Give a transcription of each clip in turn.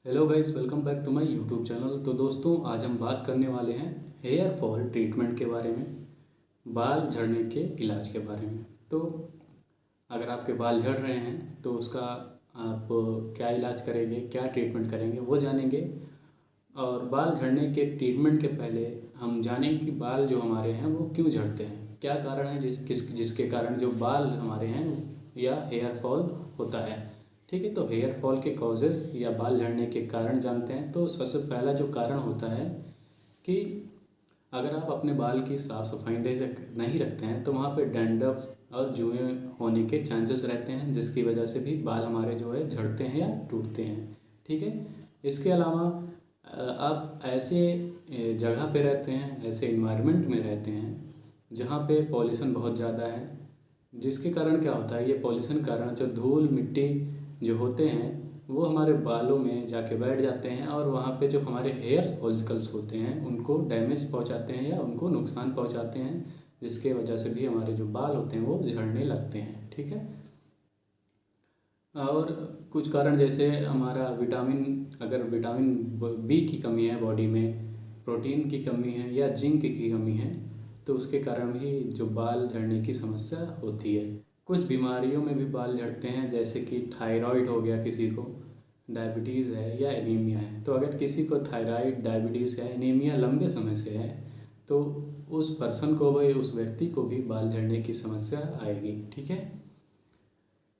Hello guys, welcome back to my YouTube channel. तो दोस्तों, आज हम बात करने वाले हैं हेयर फॉल ट्रीटमेंट के बारे में, बाल झड़ने के इलाज के बारे में। तो अगर आपके बाल झड़ रहे हैं तो उसका आप क्या इलाज करेंगे, क्या ट्रीटमेंट करेंगे, वो जानेंगे। और बाल झड़ने के ट्रीटमेंट के पहले हम जानेंगे कि बाल जो हमारे हैं वो क्यों झड़ते हैं, क्या कारण है जिसके कारण जो बाल हमारे हैं या हेयर फॉल होता है। ठीक है, तो हेयर फॉल के कॉजेज़ या बाल झड़ने के कारण जानते हैं। तो सबसे पहला जो कारण होता है कि अगर आप अपने बाल की साफ़ सफाई नहीं रखते हैं तो वहाँ पे डैंड्रफ और जुएँ होने के चांसेस रहते हैं, जिसकी वजह से भी बाल हमारे जो है झड़ते हैं या टूटते हैं। ठीक है, इसके अलावा आप ऐसे जगह पे रहते हैं, ऐसे इन्वायरमेंट में रहते हैं जहाँ पे पॉल्यूशन बहुत ज़्यादा है, जिसके कारण क्या होता है, ये पॉल्यूशन कारण जो धूल मिट्टी जो होते हैं वो हमारे बालों में जाके बैठ जाते हैं और वहाँ पे जो हमारे हेयर फॉलिकल्स होते हैं उनको डैमेज पहुँचाते हैं या उनको नुकसान पहुँचाते हैं, जिसके वजह से भी हमारे जो बाल होते हैं वो झड़ने लगते हैं। ठीक है, और कुछ कारण जैसे हमारा अगर विटामिन बी की कमी है बॉडी में, प्रोटीन की कमी है या जिंक की कमी है, तो उसके कारण भी जो बाल झड़ने की समस्या होती है। कुछ बीमारियों में भी बाल झड़ते हैं, जैसे कि थायराइड हो गया किसी को, डायबिटीज़ है या एनीमिया है। तो अगर किसी को थायराइड, डायबिटीज़ या एनीमिया लंबे समय से है तो उस पर्सन को भी, उस व्यक्ति को भी बाल झड़ने की समस्या आएगी। ठीक है,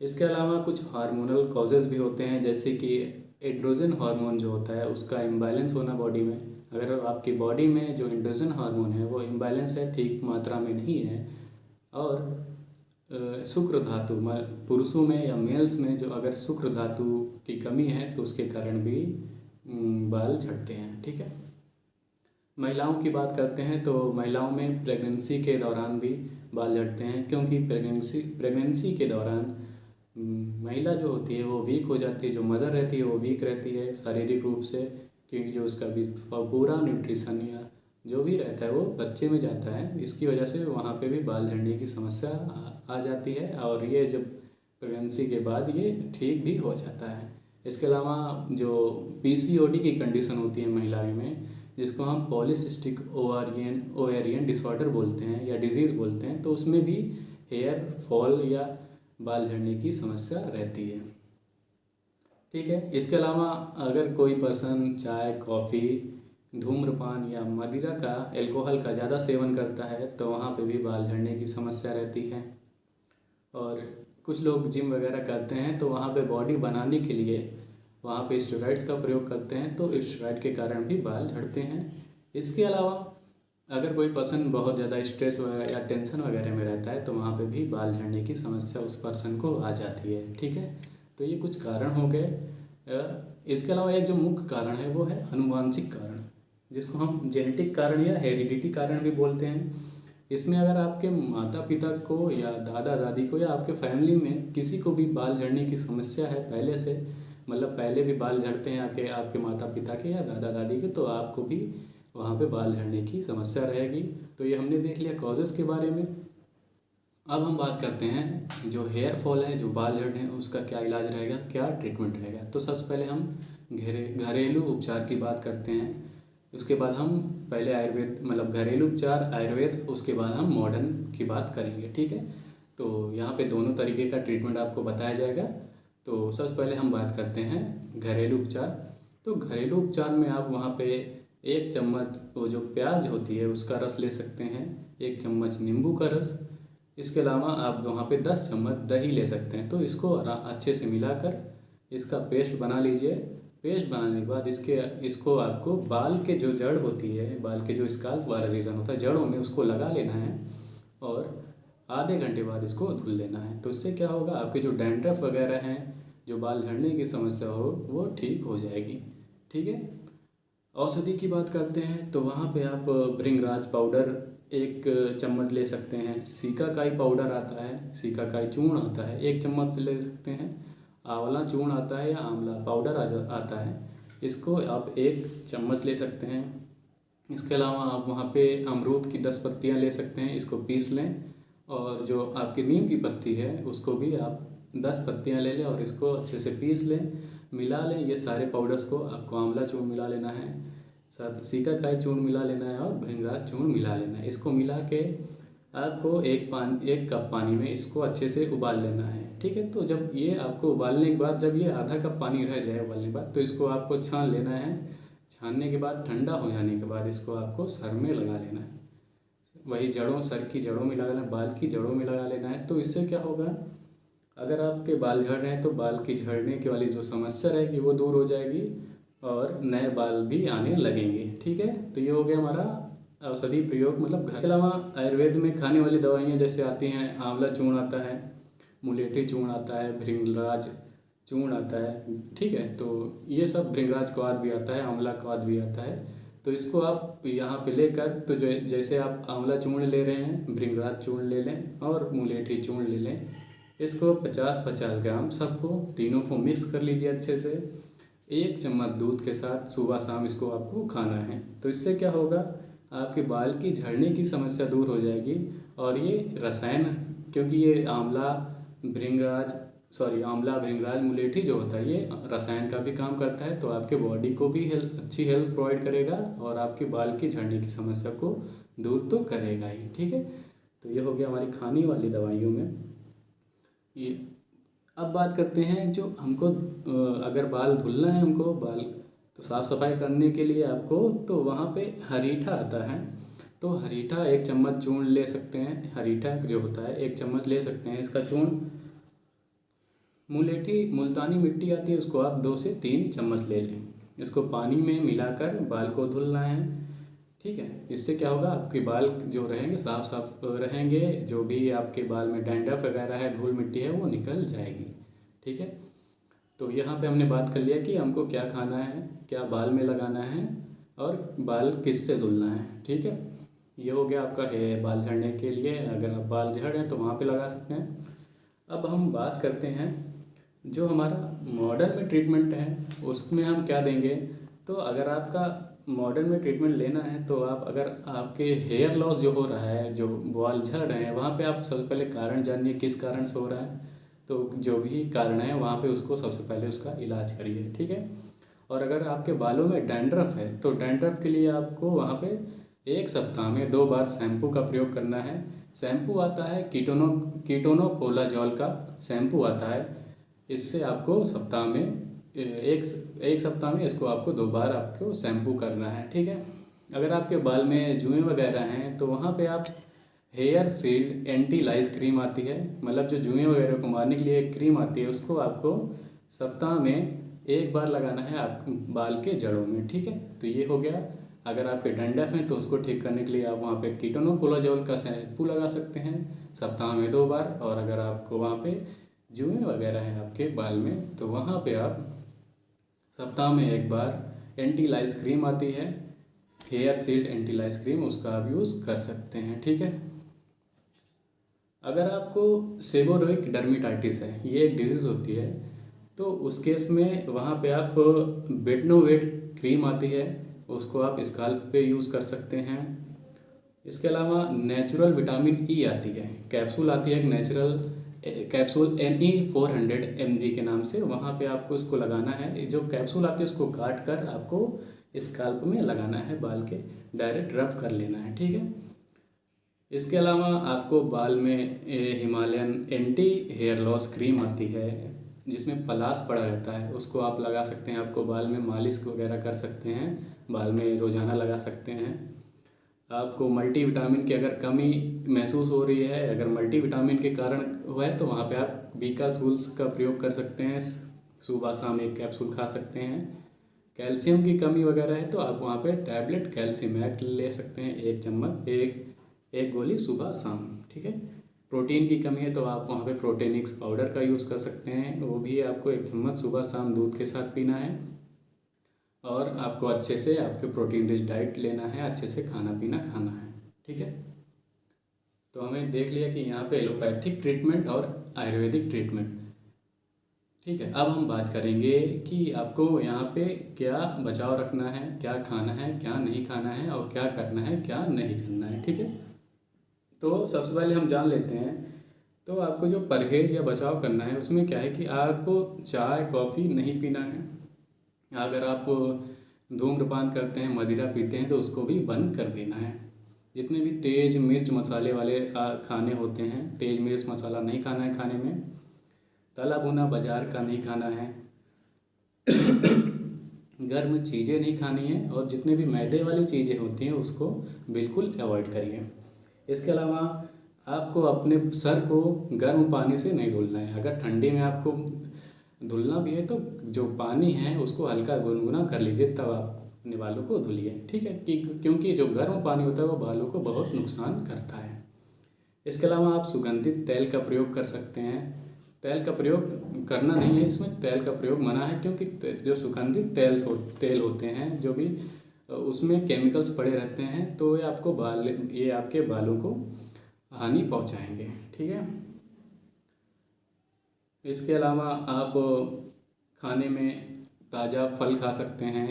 इसके अलावा कुछ हार्मोनल कॉजेज़ भी होते हैं, जैसे कि एंड्रोजन हार्मोन जो होता है उसका इम्बैलेंस होना बॉडी में। अगर आपकी बॉडी में जो एंड्रोजन हार्मोन है वो इम्बैलेंस है, ठीक मात्रा में नहीं है, और शुक्र धातु पुरुषों में या मेल्स में जो अगर शुक्र धातु की कमी है तो उसके कारण भी बाल झड़ते हैं। ठीक है, महिलाओं की बात करते हैं तो महिलाओं में प्रेगनेंसी के दौरान भी बाल झड़ते हैं, क्योंकि प्रेगनेंसी के दौरान महिला जो होती है वो वीक हो जाती है, जो मदर रहती है वो वीक रहती है शारीरिक रूप से, क्योंकि जो उसका भी पूरा न्यूट्रिशन या जो भी रहता है वो बच्चे में जाता है। इसकी वजह से वहाँ पे भी बाल झड़ने की समस्या आ जाती है, और ये जब प्रेगनेंसी के बाद ये ठीक भी हो जाता है। इसके अलावा जो पीसीओडी की कंडीशन होती है महिलाओं में, जिसको हम पॉलीसिस्टिक ओवेरियन डिसऑर्डर बोलते हैं या डिजीज़ बोलते हैं, तो उसमें भी हेयर फॉल या बाल झड़ने की समस्या रहती है। ठीक है, इसके अलावा अगर कोई पर्सन चाय, कॉफ़ी, धूम्रपान या मदिरा का, एल्कोहल का ज़्यादा सेवन करता है तो वहाँ पे भी बाल झड़ने की समस्या रहती है। और कुछ लोग जिम वगैरह करते हैं तो वहाँ पे बॉडी बनाने के लिए वहाँ पे स्टेरॉइड्स का प्रयोग करते हैं, तो स्टेरॉइड के कारण भी बाल झड़ते हैं। इसके अलावा अगर कोई पर्सन बहुत ज़्यादा स्ट्रेस वगैरह या टेंशन वगैरह में रहता है तो वहाँ पे भी बाल झड़ने की समस्या उस पर्सन को आ जाती है। ठीक है, तो ये कुछ कारण हो गए। इसके अलावा एक जो मुख्य कारण है वो है आनुवांशिक कारण, जिसको हम जेनेटिक कारण या हेरिडिटी कारण भी बोलते हैं। इसमें अगर आपके माता पिता को या दादा दादी को या आपके फैमिली में किसी को भी बाल झड़ने की समस्या है पहले से, मतलब पहले भी बाल झड़ते हैं आपके माता पिता के या दादा दादी के, तो आपको भी वहाँ पे बाल झड़ने की समस्या रहेगी। तो ये हमने देख लिया कॉजेज़ के बारे में। अब हम बात करते हैं जो हेयर फॉल है, जो बाल झड़ने हैं, उसका क्या इलाज रहेगा, क्या ट्रीटमेंट रहेगा। तो सबसे पहले हम घरेलू उपचार की बात करते हैं। उसके बाद हम पहले आयुर्वेद, मतलब घरेलू उपचार आयुर्वेद, उसके बाद हम मॉडर्न की बात करेंगे। ठीक है, तो यहाँ पे दोनों तरीके का ट्रीटमेंट आपको बताया जाएगा। तो सबसे पहले हम बात करते हैं घरेलू उपचार। तो घरेलू उपचार में आप वहाँ पे 1 चम्मच वो जो प्याज होती है उसका रस ले सकते हैं, 1 चम्मच नींबू का रस। इसके अलावा आप वहाँ पे 10 चम्मच दही ले सकते हैं। तो इसको अच्छे से मिलाकर इसका पेस्ट बना लीजिए। पेस्ट बनाने के बाद इसको आपको बाल के जो जड़ होती है, बाल के जो स्काल्प वाला रीजन होता है, जड़ों में उसको लगा लेना है और आधे घंटे बाद इसको धुल लेना है। तो इससे क्या होगा, आपके जो डैंड्रफ वगैरह हैं, जो बाल झड़ने की समस्या हो, वो ठीक हो जाएगी। ठीक है, औषधि की बात करते हैं तो वहाँ पे आप भृंगराज पाउडर 1 चम्मच ले सकते हैं, सीकाकाई पाउडर आता है, सीकाकाई चूर्ण आता है 1 चम्मच ले सकते हैं, आंवला चूर्ण आता है या आंवला पाउडर आता है, इसको आप 1 चम्मच ले सकते हैं। इसके अलावा आप वहाँ पे अमरूद की 10 पत्तियाँ ले सकते हैं, इसको पीस लें और जो आपकी नीम की पत्ती है उसको भी आप 10 पत्तियां ले लें और इसको अच्छे से पीस लें, मिला लें। ये सारे पाउडर्स को आपको आंवला चूर्ण मिला लेना है, साथ सीकाकाई चूर्ण मिला लेना है और भृंगराज चूर्ण मिला लेना है। इसको मिला के आपको एक कप पानी में इसको अच्छे से उबाल लेना है, ठीक है। तो जब ये आपको उबालने के बाद, जब ये आधा कप पानी रह जाए उबालने के बाद, तो इसको आपको छान लेना है। छानने के बाद ठंडा हो जाने के बाद इसको आपको सर में लगा लेना है। वही जड़ों, सर की जड़ों में लगा लेना, बाल की जड़ों में लगा लेना है। तो इससे क्या होगा, अगर आपके बाल झड़ रहे हैं तो बाल की झड़ने की वाली जो समस्या रहेगी वो दूर हो जाएगी और नए बाल भी आने लगेंगे, ठीक है। तो ये हो गया हमारा औषधि प्रयोग, मतलब घर के अलावा आयुर्वेद में खाने वाली दवाइयाँ जैसे आती हैं, आंवला चूर्ण आता है, मुलेठी चूर्ण आता है, भृंगराज चूर्ण आता है, ठीक है। तो ये सब, भृंगराज क्वाथ भी आता है, आंवला क्वाथ भी आता है। तो इसको आप यहाँ पे लेकर, तो जो जैसे आप आंवला चूर्ण ले रहे हैं, भृंगराज चूर्ण ले लें और मुलेठी चूर्ण ले लें। इसको 50-50 ग्राम सबको, तीनों को मिक्स कर लीजिए अच्छे से। 1 चम्मच दूध के साथ सुबह शाम इसको आपको खाना है। तो इससे क्या होगा, आपके बाल की झड़ने की समस्या दूर हो जाएगी। और ये रसायन, क्योंकि ये आंवला भृंगराज मुलेठी जो होता है ये रसायन का भी काम करता है, तो आपके बॉडी को भी अच्छी हेल्थ प्रोवाइड करेगा और आपके बाल की झड़ने की समस्या को दूर तो करेगा ही, ठीक है। तो ये हो गया हमारी खाने वाली दवाइयों में ये। अब बात करते हैं जो हमको अगर बाल धुलना है, हमको बाल तो साफ़ सफाई करने के लिए आपको, तो वहाँ पे हरीठा आता है। तो हरीठा 1 चम्मच चूर्ण ले सकते हैं। हरीठा जो होता है 1 चम्मच ले सकते हैं इसका चूर्ण। मुलेठी, मुल्तानी मिट्टी आती है, उसको आप 2 से 3 चम्मच ले लें। इसको पानी में मिलाकर बाल को धुलना है, ठीक है। इससे क्या होगा, आपके बाल जो रहेंगे साफ साफ रहेंगे, जो भी आपके बाल में डैंड्रफ वगैरह है, धूल मिट्टी है, वो निकल जाएगी, ठीक है। तो यहाँ पे हमने बात कर लिया कि हमको क्या खाना है, क्या बाल में लगाना है और बाल किससे धुलना है, ठीक है। ये हो गया आपका है बाल झड़ने के लिए। अगर आप बाल झड़ हैं तो वहाँ पे लगा सकते हैं। अब हम बात करते हैं जो हमारा मॉडर्न में ट्रीटमेंट है उसमें हम क्या देंगे। तो अगर आपका मॉडर्न में ट्रीटमेंट लेना है तो आप, अगर आपके हेयर लॉस जो हो रहा है, जो बाल झड़ रहे हैं, वहाँ पे आप सबसे पहले कारण जानिए किस कारण से हो रहा है। तो जो भी कारण है वहाँ पे उसको सबसे पहले उसका इलाज करिए, ठीक है। और अगर आपके बालों में डैंड्रफ है तो डैंड्रफ के लिए आपको वहाँ पे 1 सप्ताह में 2 बार शैम्पू का प्रयोग करना है। शैम्पू आता है कीटोनोकोलाजोल का शैम्पू आता है। इससे आपको सप्ताह में एक सप्ताह में इसको आपको 2 बार आपको शैम्पू करना है, ठीक है। अगर आपके बाल में जुएँ वगैरह हैं तो वहाँ पे आप हेयर सील्ड एंटी लाइस क्रीम आती है, मतलब जो जुएँ वगैरह को मारने के लिए एक क्रीम आती है, उसको आपको सप्ताह में 1 बार लगाना है आप बाल के जड़ों में, ठीक है। तो ये हो गया। अगर आपके डंडफ हैं तो उसको ठीक करने के लिए आप वहाँ पे कीटोनोकोलाजोल का शैम्पू लगा सकते हैं सप्ताह में 2 बार। और अगर आपको वहाँ पे जुएँ वगैरह हैं आपके बाल में तो वहाँ पे आप सप्ताह में 1 बार एंटी लाइस क्रीम आती है, हेयर सील्ड एंटी लाइस क्रीम, उसका आप यूज़ कर सकते हैं, ठीक है। अगर आपको सेबोरोइक डर्मेटाइटिस है, ये एक डिजीज़ होती है, तो उस केस में वहाँ पे आप बेटनोवेट क्रीम आती है, उसको आप स्काल्प पे यूज़ कर सकते हैं। इसके अलावा नेचुरल विटामिन ई आती है, कैप्सूल आती है, एक नेचुरल कैप्सूल NE400 mg के नाम से, वहाँ पे आपको इसको लगाना है। जो कैप्सूल आती है उसको काट कर आपको स्काल्प में लगाना है, बाल के डायरेक्ट रब कर लेना है, ठीक है। इसके अलावा आपको बाल में Himalayan anti hair loss cream आती है, जिसमें पलास पड़ा रहता है, उसको आप लगा सकते हैं। आपको बाल में मालिश वगैरह कर सकते हैं, बाल में रोज़ाना लगा सकते हैं। आपको मल्टीविटामिन की अगर कमी महसूस हो रही है, अगर मल्टीविटामिन के कारण हुआ है, तो वहाँ पे आप बीकासूल्स का प्रयोग कर सकते हैं, सुबह शाम 1 कैप्सूल खा सकते हैं। कैल्शियम की कमी वगैरह है तो आप वहाँ पे टैबलेट कैल्शियम एक्ट ले सकते हैं, 1 चम्मच, एक गोली सुबह शाम, ठीक है। प्रोटीन की कमी है तो आप वहाँ पे प्रोटीनिक्स पाउडर का यूज़ कर सकते हैं, वो भी आपको 1 चम्मच सुबह शाम दूध के साथ पीना है। और आपको अच्छे से आपके प्रोटीन रिच डाइट लेना है, अच्छे से खाना पीना खाना है, ठीक है। तो हमें देख लिया कि यहाँ पे एलोपैथिक ट्रीटमेंट और आयुर्वेदिक ट्रीटमेंट, ठीक है। अब हम बात करेंगे कि आपको यहाँ पे क्या बचाव रखना है, क्या खाना है, क्या नहीं खाना है और क्या करना है, क्या नहीं करना है, ठीक है। तो सबसे पहले हम जान लेते हैं, तो आपको जो परहेज़ या बचाव करना है उसमें क्या है कि आपको चाय कॉफ़ी नहीं पीना है। अगर आप धूम्रपान करते हैं, मदिरा पीते हैं, तो उसको भी बंद कर देना है। जितने भी तेज़ मिर्च मसाले वाले खाने होते हैं, तेज़ मिर्च मसाला नहीं खाना है खाने में। तला भुना बाज़ार का नहीं खाना है। गर्म चीज़ें नहीं खानी है, और जितने भी मैदे वाली चीज़ें होती हैं उसको बिल्कुल अवॉइड करिए। इसके अलावा आपको अपने सर को गर्म पानी से नहीं धुलना है। अगर ठंडी में आपको धुलना भी है तो जो पानी है उसको हल्का गुनगुना कर लीजिए, तब आप अपने बालों को धुलिए, ठीक है। क्योंकि जो गर्म पानी होता है वो बालों को बहुत नुकसान करता है। इसके अलावा आप सुगंधित तेल का प्रयोग कर सकते हैं। तेल का प्रयोग करना नहीं है, इसमें तेल का प्रयोग मना है, क्योंकि जो सुगंधित तेल होते हैं जो भी उसमें केमिकल्स पड़े रहते हैं, तो ये आपके बालों को हानि पहुंचाएंगे, ठीक है। इसके अलावा आप खाने में ताज़ा फल खा सकते हैं,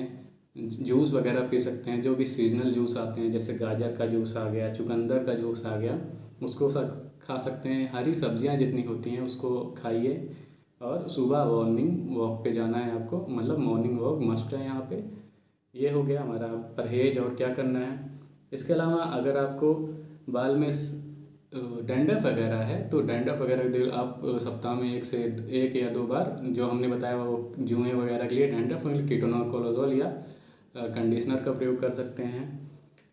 जूस वगैरह पी सकते हैं। जो भी सीजनल जूस आते हैं, जैसे गाजर का जूस आ गया, चुकंदर का जूस आ गया, उसको खा सकते हैं। हरी सब्जियां जितनी होती हैं उसको खाइए। और सुबह मॉर्निंग वॉक पे जाना है आपको, मतलब मॉर्निंग वॉक मस्ट है यहाँ पे। ये हो गया हमारा परहेज और क्या करना है। इसके अलावा अगर आपको बाल में डैंड्रफ वगैरह है, तो डैंड्रफ वगैरह के लिए आप सप्ताह में एक या 2 बार, जो हमने बताया वो जुएँ वगैरह के लिए डैंड्रफ के लिए कीटोनोकोलोजोल या कंडीशनर का प्रयोग कर सकते हैं।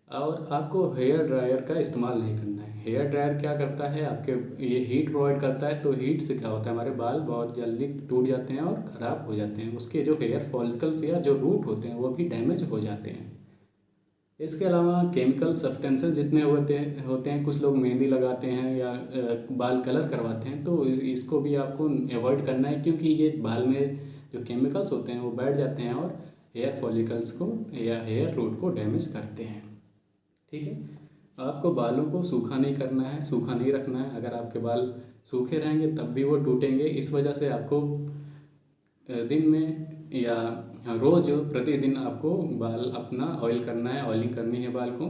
और आपको हेयर ड्रायर का इस्तेमाल नहीं करना है। हेयर ड्रायर क्या करता है, आपके ये हीट प्रोवाइड करता है, तो हीट से क्या होता है, हमारे बाल बहुत जल्दी टूट जाते हैं और ख़राब हो जाते हैं। उसके जो हेयर फॉलिकल्स या जो रूट होते हैं वो भी डैमेज हो जाते हैं। इसके अलावा केमिकल सब्सटेंसेस जितने होते हैं, कुछ लोग मेहंदी लगाते हैं या बाल कलर करवाते हैं, तो इसको भी आपको अवॉइड करना है, क्योंकि ये बाल में जो केमिकल्स होते हैं वो बैठ जाते हैं और हेयर फॉलिकल्स को या हेयर रूट को डैमेज करते हैं, ठीक है। आपको बालों को सूखा नहीं करना है, सूखा नहीं रखना है। अगर आपके बाल सूखे रहेंगे तब भी वो टूटेंगे। इस वजह से आपको दिन में या रोज़ प्रतिदिन आपको बाल अपना ऑयल करना है, ऑयलिंग करनी है बाल को।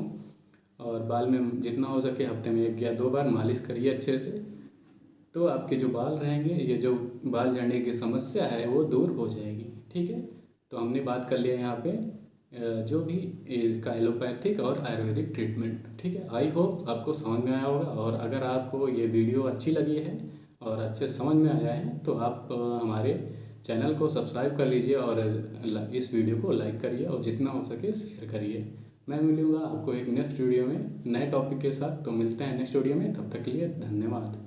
और बाल में जितना हो सके हफ्ते में 1 या 2 बार मालिश करिए अच्छे से, तो आपके जो बाल रहेंगे, ये जो बाल झड़ने की समस्या है वो दूर हो जाएगी, ठीक है। तो हमने बात कर लिया यहाँ पे जो भी इसका एलोपैथिक और आयुर्वेदिक ट्रीटमेंट, ठीक है। आई होप आपको समझ में आया होगा। और अगर आपको ये वीडियो अच्छी लगी है और अच्छे समझ में आया है, तो आप हमारे चैनल को सब्सक्राइब कर लीजिए और इस वीडियो को लाइक करिए और जितना हो सके शेयर करिए। मैं मिलूँगा आपको एक नेक्स्ट वीडियो में नए टॉपिक के साथ। तो मिलते हैं नेक्स्ट वीडियो में, तब तक के लिए धन्यवाद।